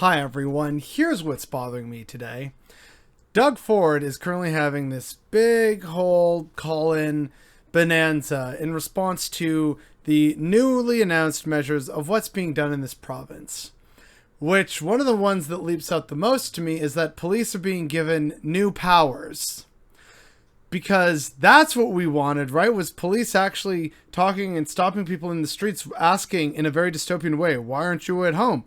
Hi everyone, here's what's bothering me today. Doug Ford is currently having this big whole call-in bonanza in response to the newly announced measures of what's being done in this province. Which, one of the ones that leaps out the most to me is that police are being given new powers. Because that's what we wanted, right? Was police actually talking and stopping people in the streets asking in a very dystopian way, why aren't you at home?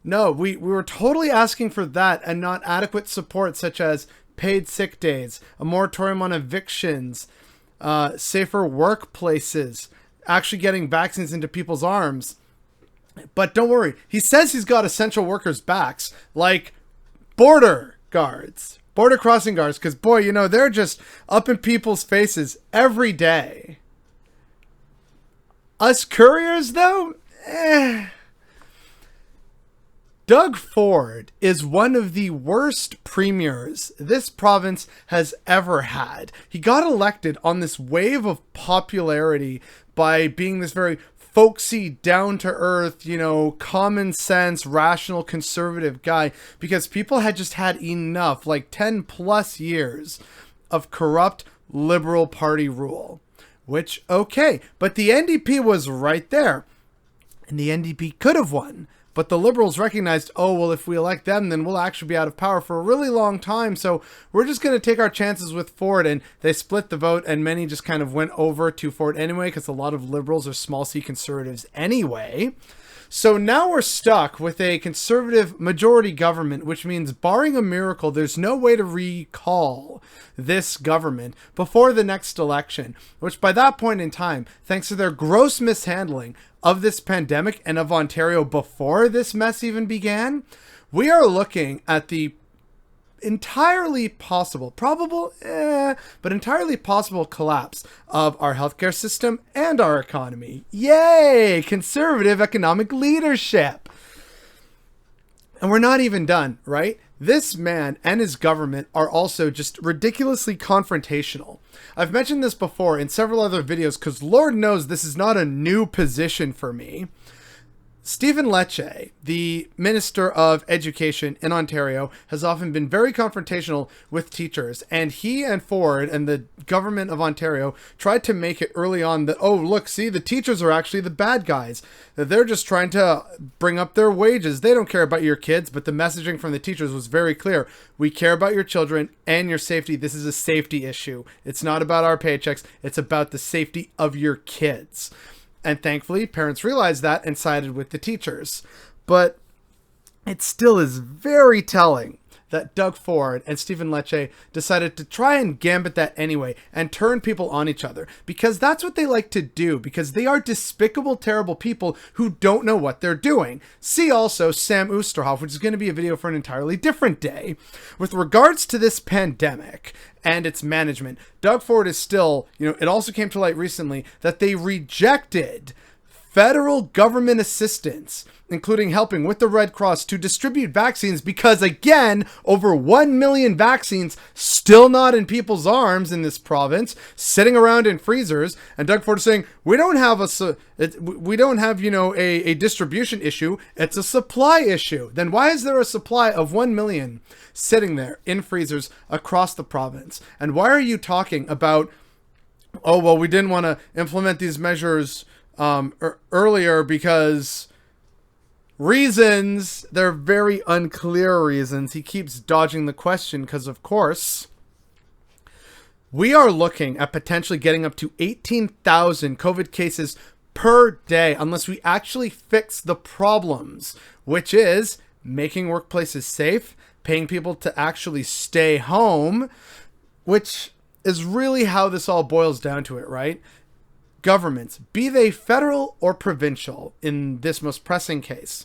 No, we were totally asking for that and not adequate support such as paid sick days, a moratorium on evictions, safer workplaces, actually getting vaccines into people's arms. But don't worry, he says he's got essential workers' backs, like border guards, border crossing guards, because boy, you know, they're just up in people's faces every day. Us couriers, though? Doug Ford is one of the worst premiers this province has ever had. He got elected on this wave of popularity by being this very folksy, down-to-earth, you know, common sense, rational, conservative guy because people had just had enough, like 10 plus years of corrupt Liberal Party rule. Which, okay, but the NDP was right there. And the NDP could have won. But the Liberals recognized, oh, well, if we elect them, then we'll actually be out of power for a really long time. So we're just going to take our chances with Ford. And they split the vote, and many just kind of went over to Ford anyway, because a lot of Liberals are small C conservatives anyway. So now we're stuck with a conservative majority government, which means barring a miracle, there's no way to recall this government before the next election, which by that point in time, thanks to their gross mishandling of this pandemic and of Ontario before this mess even began, we are looking at the entirely possible, but entirely possible collapse of our healthcare system and our economy. Yay! Conservative economic leadership. And we're not even done, right? This man and his government are also just ridiculously confrontational. I've mentioned this before in several other videos because Lord knows this is not a new position for me. Stephen Lecce, the Minister of Education in Ontario, has often been very confrontational with teachers, and he and Ford and the government of Ontario tried to make it early on that, oh, look, see, the teachers are actually the bad guys. That they're just trying to bring up their wages. They don't care about your kids, but the messaging from the teachers was very clear. We care about your children and your safety. This is a safety issue. It's not about our paychecks. It's about the safety of your kids. And thankfully, parents realized that and sided with the teachers. But it still is very telling that Doug Ford and Stephen Lecce decided to try and gambit that anyway and turn people on each other. Because that's what they like to do. Because they are despicable, terrible people who don't know what they're doing. See also Sam Oosterhoff, which is going to be a video for an entirely different day. With regards to this pandemic and its management, Doug Ford is still, you know, it also came to light recently that they rejected federal government assistance, including helping with the Red Cross to distribute vaccines because, again, over 1 million vaccines still not in people's arms in this province, sitting around in freezers. And Doug Ford is saying, we don't have a distribution issue. It's a supply issue. Then why is there a supply of 1 million sitting there in freezers across the province? And why are you talking about, oh, well, we didn't want to implement these measures earlier because reasons, they're very unclear reasons. He keeps dodging the question because, of course, we are looking at potentially getting up to 18,000 COVID cases per day unless we actually fix the problems, which is making workplaces safe, paying people to actually stay home, which is really how this all boils down to it, right? Governments, be they federal or provincial, in this most pressing case,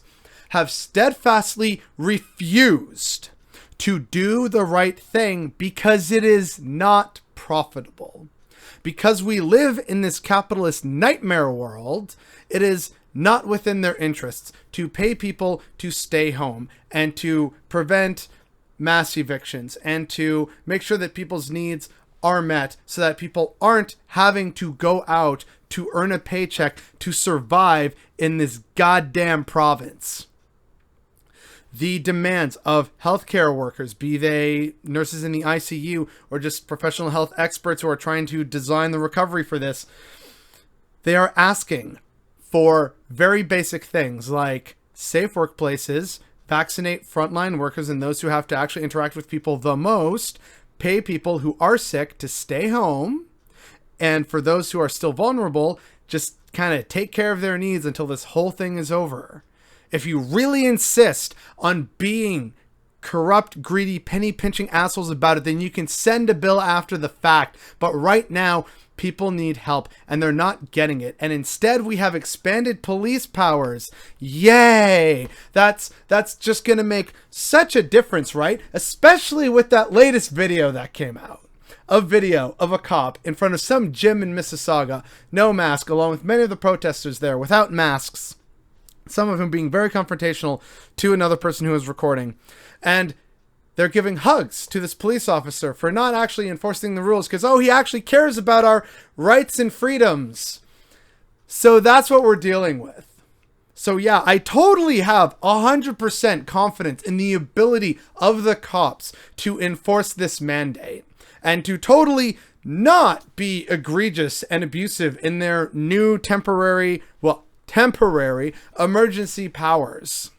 have steadfastly refused to do the right thing because it is not profitable. Because we live in this capitalist nightmare world, it is not within their interests to pay people to stay home and to prevent mass evictions and to make sure that people's needs are met so that people aren't having to go out to earn a paycheck to survive in this goddamn province. the demands of healthcare workers, be they nurses in the ICU or just professional health experts who are trying to design the recovery for this. They are asking for very basic things like safe workplaces, vaccinate frontline workers and those who have to actually interact with people the most, pay people who are sick to stay home, and for those who are still vulnerable, just kind of take care of their needs until this whole thing is over. If you really insist on being corrupt, greedy, penny-pinching assholes about it, then you can send a bill after the fact. But right now, people need help, and they're not getting it. And instead, we have expanded police powers. Yay! That's just going to make such a difference, right? Especially with that latest video that came out. A video of a cop in front of some gym in Mississauga, no mask, along with many of the protesters there without masks. Some of them being very confrontational to another person who was recording. And they're giving hugs to this police officer for not actually enforcing the rules because, oh, he actually cares about our rights and freedoms. So that's what we're dealing with. So yeah, I totally have 100% confidence in the ability of the cops to enforce this mandate and to totally not be egregious and abusive in their new temporary emergency powers.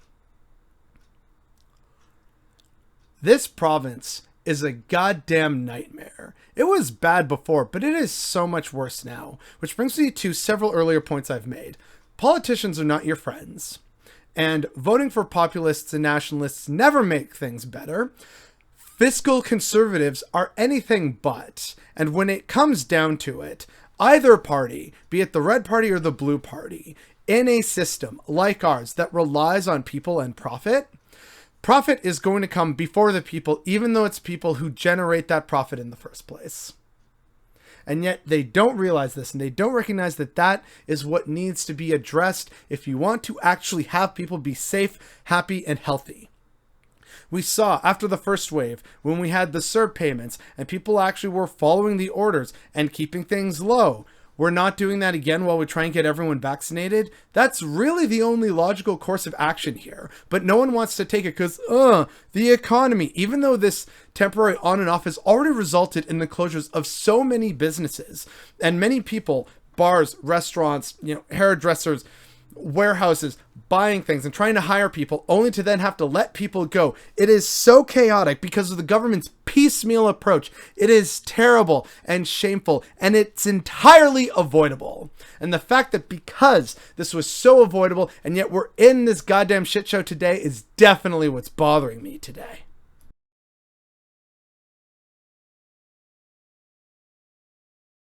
This province is a goddamn nightmare. It was bad before, but it is so much worse now. Which brings me to several earlier points I've made. Politicians are not your friends. And voting for populists and nationalists never make things better. Fiscal conservatives are anything but. And when it comes down to it, either party, be it the red party or the blue party, in a system like ours that relies on people and profit, profit is going to come before the people, even though it's people who generate that profit in the first place. And yet they don't realize this, and they don't recognize that that is what needs to be addressed if you want to actually have people be safe, happy, and healthy. We saw after the first wave, when we had the CERB payments, and people actually were following the orders and keeping things low. We're not doing that again while we try and get everyone vaccinated. That's really the only logical course of action here. But no one wants to take it because, the economy, even though this temporary on and off has already resulted in the closures of so many businesses and many people, bars, restaurants, hairdressers, warehouses, buying things and trying to hire people only to then have to let people go. It is so chaotic because of the government's piecemeal approach. It is terrible and shameful, and it's entirely avoidable. And the fact that because this was so avoidable and yet we're in this goddamn shit show today is definitely what's bothering me today.